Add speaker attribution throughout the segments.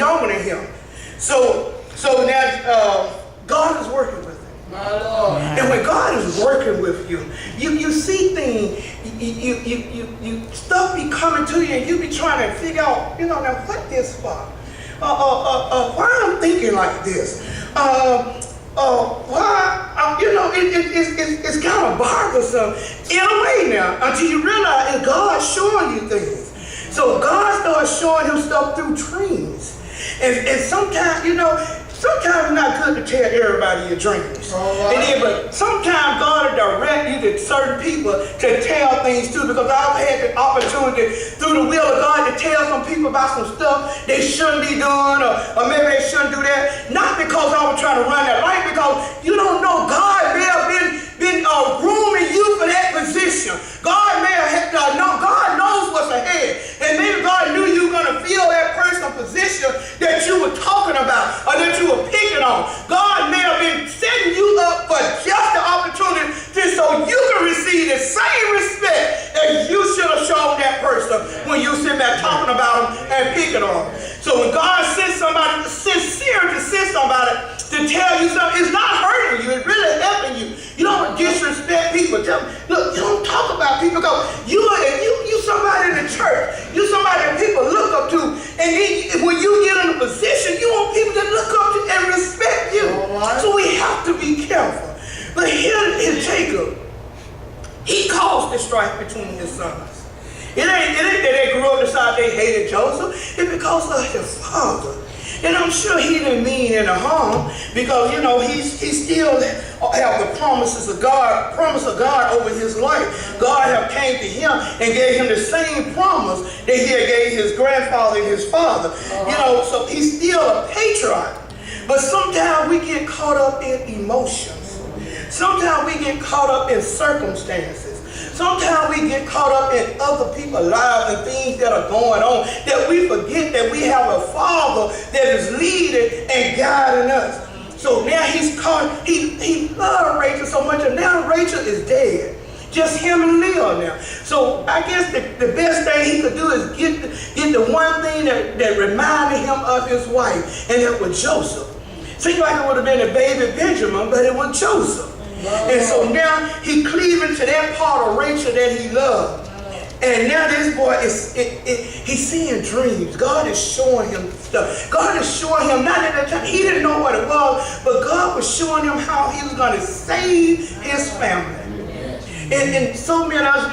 Speaker 1: stronger than him. So now God is working with him.
Speaker 2: My Lord.
Speaker 1: And when God is working with you, you see things, you stuff be coming to you, and you be trying to figure out, now what this for? Why I'm thinking like this? Why? It's kind of bothersome in a way now, until you realize it's God showing you things. So God starts showing him stuff through dreams, and sometimes sometimes it's not good to tell everybody your dreams. Right. But sometimes God will direct you to certain people to tell things too, because I've had the opportunity through the will of God to tell some people about some stuff they shouldn't be doing, or maybe they shouldn't do that. Not because I was trying to run that life, because you don't know, God may have been grooming you for that position. God may have God knows what's ahead. And maybe God knew you were going to fill that person's position that you were talking about, or that you were picking on. God may have been setting you up for just the opportunity so you can receive the same respect as you should have shown that person when you sit back talking about them and picking on them. So when God sends somebody sincere to send somebody to tell you something, it's not hurting you, it's really helping you. You don't disrespect people. Look, you don't talk about people, because you somebody in the church, you somebody that people look up to, and then when you get in a position, you want people to look up to and respect you. Right. So we have to be careful. But here is Jacob. He caused the strife between his sons. It ain't that they grew up decided they hated Joseph. It's because of his father. And I'm sure he didn't mean any harm, because he still have the promise of God over his life. God have came to him and gave him the same promise that he had gave his grandfather and his father. So he's still a patriarch. But sometimes we get caught up in emotions. Sometimes we get caught up in circumstances. Sometimes we get caught up in other people's lives and things that are going on, that we forget that we have a Father that is leading and guiding us. So now he loved Rachel so much, and now Rachel is dead. Just him and Leah now. So I guess the best thing he could do is get the one thing that reminded him of his wife, and it was Joseph. Seemed like it would have been a baby Benjamin, but it was Joseph. Wow. And so now he cleaving to that part of Rachel that he loved. And now this boy he's seeing dreams. God is showing him stuff. God is showing him, not at that time, he didn't know what it was, but God was showing him how he was going to save his family. And so many of us,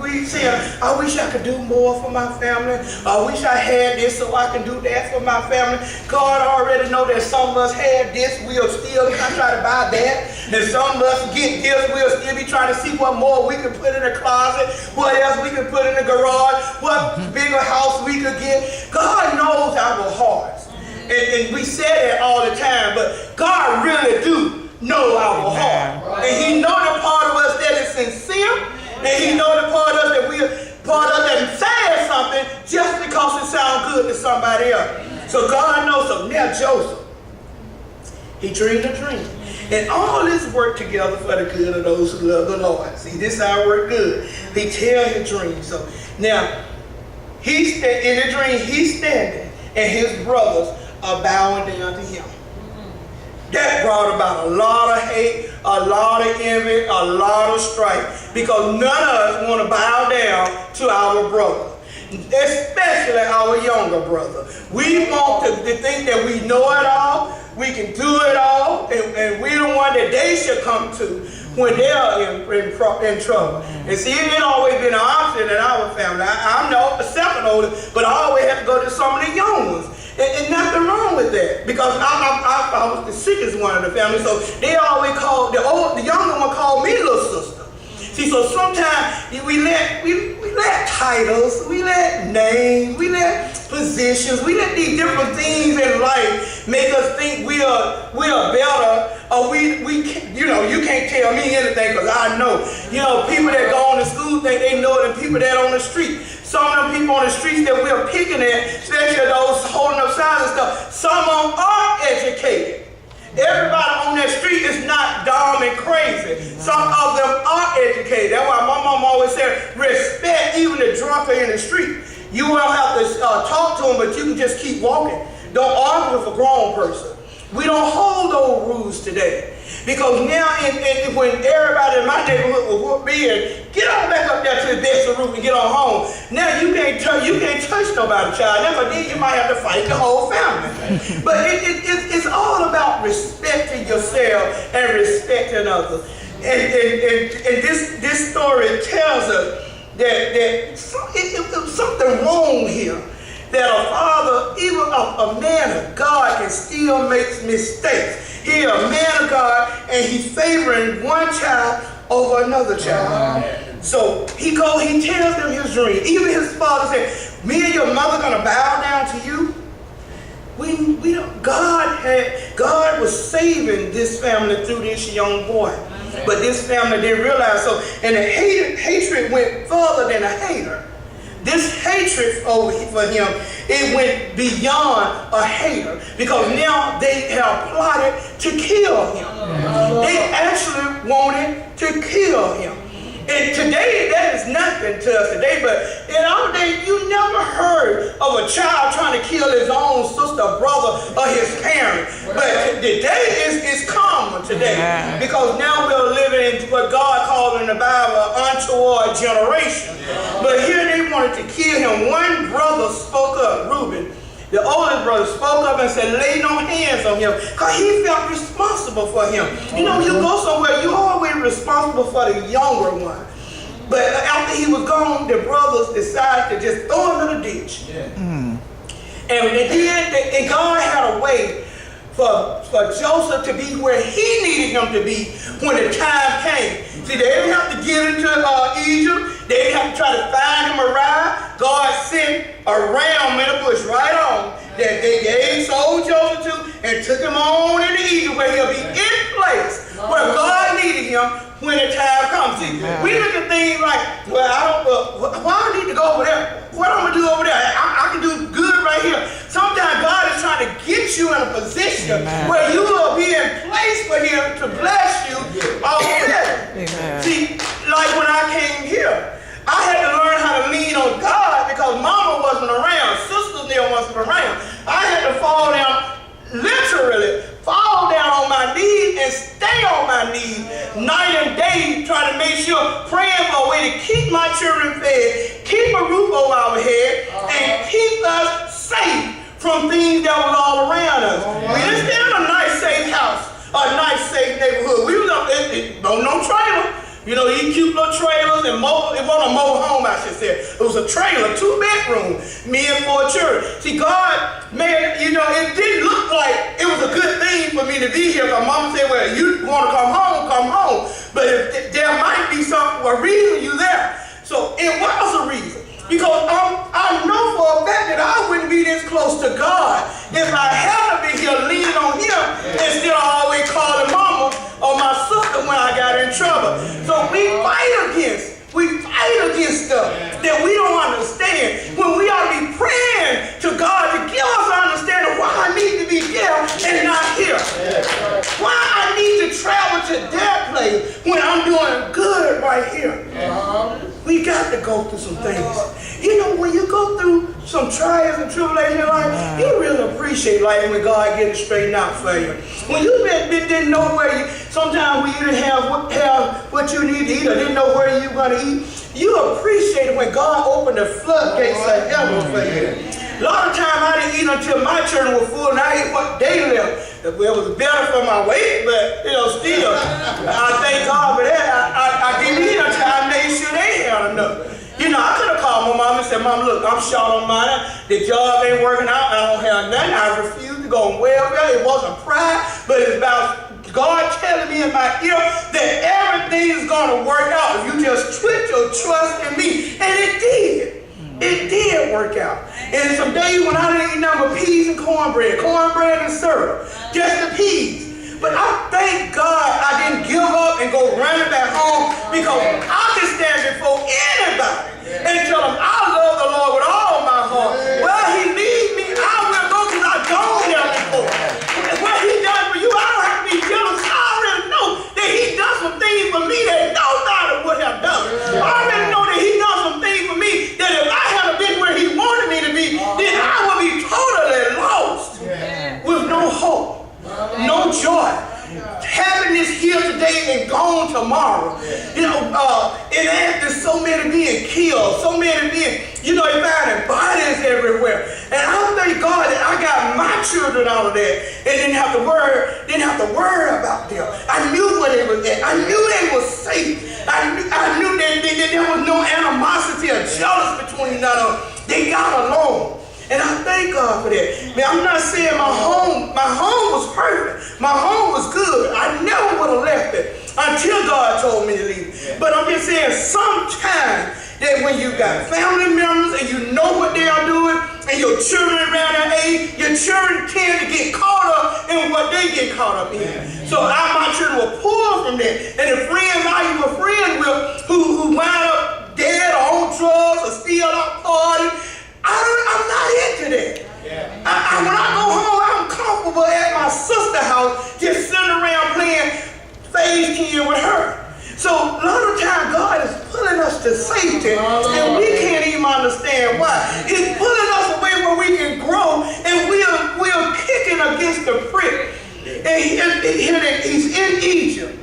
Speaker 1: we say, I wish I could do more for my family. I wish I had this so I can do that for my family. God already know that some of us had this, we'll still try to buy that. And some of us get this, we'll still be trying to see what more we can put in the closet, what else we can put in the garage, what bigger house we could get. God knows our hearts. And we say that all the time, but God really do know our heart. And he know the part of us that is sincere, and he know the part of us that that says something just because it sounds good to somebody else. So God knows. So now Joseph, he dreamed a dream. And all this worked together for the good of those who love the Lord. See, this how it worked good. He tell his dream. So now, in the dream, he's standing, and his brothers are bowing down to him. That brought about a lot of hate, a lot of envy, a lot of strife, because none of us want to bow down to our brother, especially our younger brother. We want to think that we know it all, we can do it all, and we're the one that they should come to when they're in trouble. And see, it ain't always been an option in our family. I'm the second oldest, but I always have to go to some of the young ones. And nothing wrong with that, because I was the sickest one in the family, so they always called, the younger one called me little sister. See, so sometimes we let titles, we let names, we let positions, we let these different things in life make us think we are better, or you can't tell me anything because I know. People that go on to school think they know than people that on the street. Some of them people on the streets that we're picking at, especially those holding up signs and stuff, some of them are educated. Everybody on that street is not dumb and crazy. Some of them are educated. That's why my mom always said, respect even the drunkard in the street. You won't have to talk to them, but you can just keep walking. don't argue with a grown person. We don't hold those rules today. Because now, when everybody in my neighborhood will whoop me and get on back up there to the basement roof and get on home, now you can't touch nobody, child. Never did. You might have to fight the whole family. But it's all about respecting yourself and respecting others. And this story tells us that something wrong here. That a father, even a man of God, can still make mistakes. He's a man of God, and he's favoring one child over another child. So he tells them his dream. Even his father said, "Me and your mother gonna bow down to you." We don't. God was saving this family through this young boy, but this family didn't realize. So, and the hatred went further than a hater. This hatred for him, it went beyond a hater, because now they have plotted to kill him. They actually wanted to kill him. And today, that is nothing to us today, but in our day, you never heard of a child trying to kill his own sister, brother, or his parent. But today is common today, because now we're living in what God called in the Bible an untoward generation. But here they wanted to kill him. One brother spoke up, Reuben. The oldest brother spoke up and said, "Lay no hands on him," because he felt responsible for him. You know, you go somewhere, you're always responsible for the younger one. But after he was gone, the brothers decided to just throw him in the ditch. And God had a way for Joseph to be where he needed him to be when the time came. See, they didn't have to get into Egypt. They didn't have to try to find him a ride. God sent a ram in a bush right on that they sold Joseph to and took him on into Egypt, where he'll be in place where God needed him when the time comes. See, we look at things like, well, why do I need to go over there? What I'm going to do over there? I can do good right here. Sometimes God is trying to get you in a position where you will be in place for him to bless you over there. See, like when I came here, I had to learn how to lean on God because mama wasn't around, sisters there wasn't around. I had to fall down, literally fall down on my knees and stay on my knees night and day, trying to make sure, praying for a way to keep my children fed, keep a roof over our head, and keep us safe from things that was all around us. We didn't stay in a nice, safe house, a nice, safe neighborhood. We was up on no trailer. You know, these cute little trailers and it wasn't a mobile home, I should say. It was a trailer, 2-bedroom, me and 4 children. See, God, man, you know, it didn't look like it was a good thing for me to be here. Because mama said, well, you want to come home. But if there might be a reason you there. So it was a reason. Because I know for a fact that I wouldn't be this close to God if I had to be here leaning on him instead of always calling mama or my sister when I got in trouble. So we fight against stuff that we don't understand, when we ought to be praying to God to give us an understanding why I need to be there and not here. Why I need to travel to that place when I'm doing good right here. We got to go through some things. You know, when you go through some trials and tribulations in life, you really appreciate life when God gets it straightened out for you. When you didn't know where you, sometimes we didn't have what you need to eat or didn't know where you were going to eat, you appreciate it when God opened the floodgates of heaven for you. A lot of times I didn't eat until my children were full and I ate what they left. Well, it was better for my weight, but, you know, still, I thank God for that. I didn't eat until I made sure they had enough. You know, I could have called my mom and said, Mom, look, I'm short on money. The job ain't working out. I don't have nothing. I refuse to go well. It wasn't pride, but it's about God telling me in my ear that everything is going to work out if you just put your trust in me. And it did. It did work out. And some days when I didn't eat nothing but peas and cornbread and syrup, just the peas. But I thank God I didn't give up and go running back home, because I can stand before anybody and tell them I love the Lord with all my heart. Well, he leads me, I will go, because I've gone there before. What he done for you, I don't have to be jealous. I already know that he done some things for me that nobody would have done. I already know that he done some things for me that if I hadn't been where he wanted me to be, then I would be totally lost. joy. Happiness here today and gone tomorrow. You know, it after so many being killed, so many being, you know, they finding bodies everywhere. And I thank God that I got my children out of that and didn't have to worry about them. I knew where they was at. I knew they was safe. I knew that there was no animosity or jealous between none of them. They got along. And I thank God for that. Man, I'm not saying my home was perfect. My home was good. I never would have left it until God told me to leave. But I'm just saying sometimes that when you got family members and you know what they are doing and your children around that age, your children tend to get caught up in what they get caught up in. So my children were pulled from that. And the friends I was friends with who wound up dead or on drugs or still out partying, I'm not into that. When I go home, I'm comfortable at my sister's house, just sitting around playing phase 10 with her. So a lot of times God is pulling us to safety, and we can't even understand why. He's pulling us away where we can grow, and we're kicking against the prick. And he's in Egypt.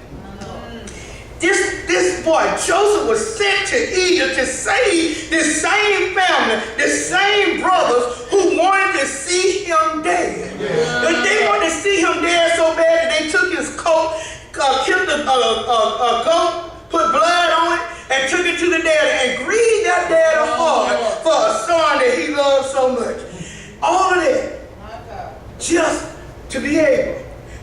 Speaker 1: This boy Joseph was sent to Egypt to save this same family, the same brothers who wanted to see him dead. And they wanted to see him dead so bad that they took his coat, killed a goat, put blood on it, and took it to the daddy and grieved that daddy hard for a son that he loved so much. All of that just to be able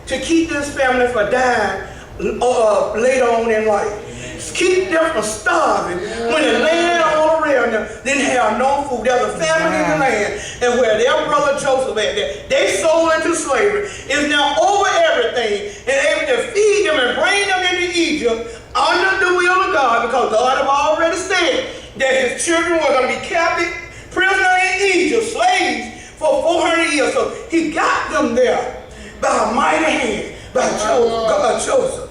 Speaker 1: to keep this family from dying later on in life. Keep them from starving when the land all around them didn't have no food. There's a famine in the land, and where their brother Joseph at there, they sold into slavery, is now over everything and able to feed them and bring them into Egypt under the will of God, because God had already said that his children were going to be captive, prisoner in Egypt, slaves for 400 years. So he got them there by a mighty hand, by Joseph.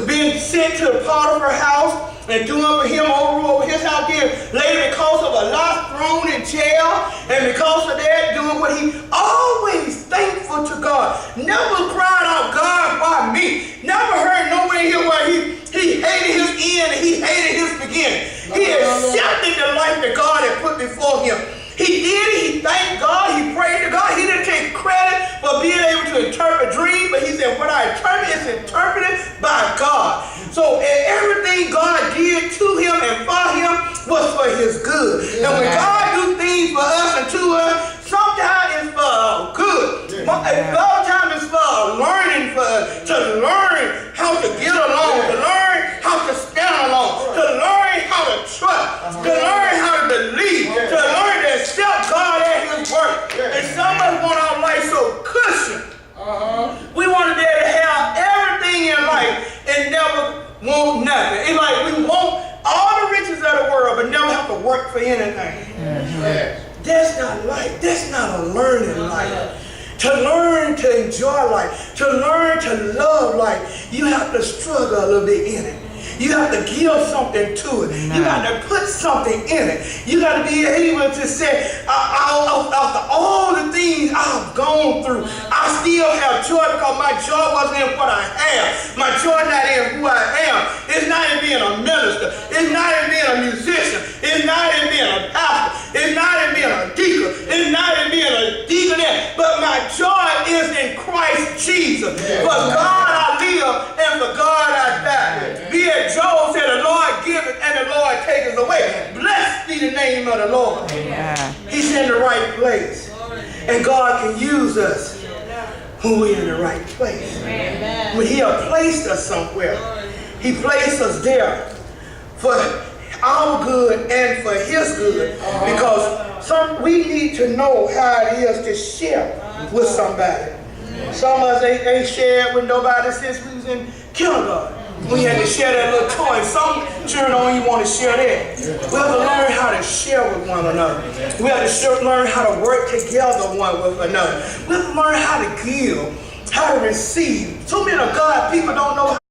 Speaker 1: Being sent to the Potiphar's house and doing for him over his house there later because of a lot thrown in jail, and because of that doing what he always thankful to God. Never cried out, God, why me? Never heard nowhere here where he hated his end and he hated his beginning. He accepted the life that God had put before him. He did it, he thanked God, he prayed to God. He didn't take credit for being able to interpret dreams, but he said, what I interpret is interpreted by God. So everything God did to him and for him was for his good. And when God do things for us and to us, sometimes it's for our good. A lot of times it's for learning, for us to learn how to get along, to learn how to stand alone, to learn how to trust, to learn how to believe, to learn to accept God at his work. And some of us want our life so cushion. We want to be able to have everything in life and never want nothing. It's like we want all the riches of the world but never have to work for anything. That's not life. That's not a learning life. To learn to enjoy life, to learn to love life, you have to struggle a little bit in it. You have to give something to it. You got to put something in it. You got to be able to say, after all the things I've gone through, I still have joy because my joy wasn't in what I have. My joy not in who I am. It's not in being a minister. It's not in being a musician. It's not in being a pastor. It's not in being a deacon. It's not in being a deaconess. But my joy is in Christ Jesus. For God I live and for God I die. Be it Job said, the Lord giveth and the Lord taketh away. Blessed be the name of the Lord. He's in the right place. And God can use us when we're in the right place. When he has placed us somewhere, he placed us there for our good and for his good. Because we need to know how it is to share with somebody. Some of us ain't shared with nobody since we was in kindergarten. We had to share that little toy. Some children don't even want to share that. We have to learn how to share with one another. We have to learn how to work together one with another. We have to learn how to give, how to receive. So many of God people don't know how